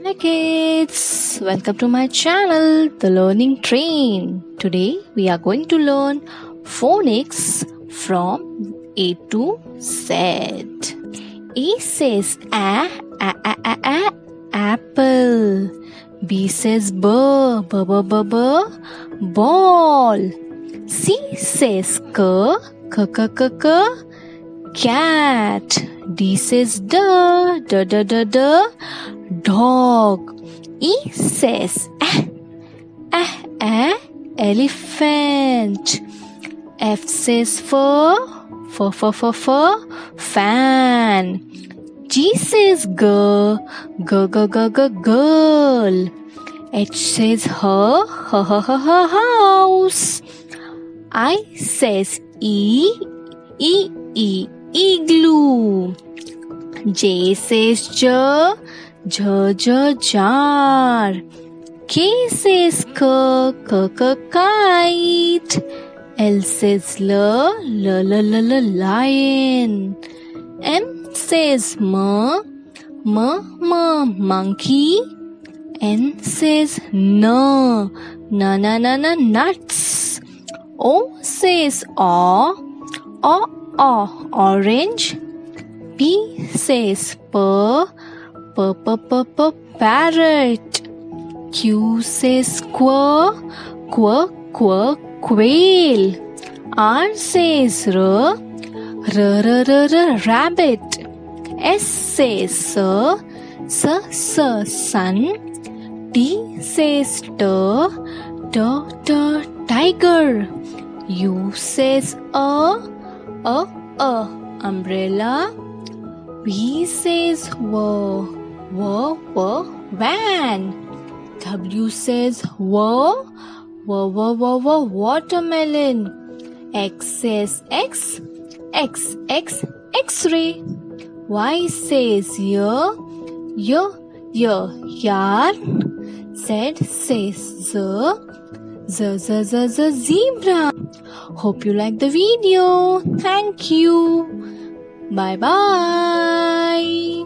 Hi kids, welcome to my channel, The Learning Train. Today we are going to learn phonics from A to Z. A says apple. B says ball. C says cat. D says dog. E says elephant. F says fan. G says girl. H says her house. I says igloo. J says jar. K says kite. L says lion. M says monkey. N says nuts. O says orange. P says parrot. Q says quail. R says rabbit. S says sun. T says tiger. U says umbrella. V says van. W says watermelon. X says X-ray. Y says yard. Z says zebra. Hope you like the video. Thank you. Bye bye.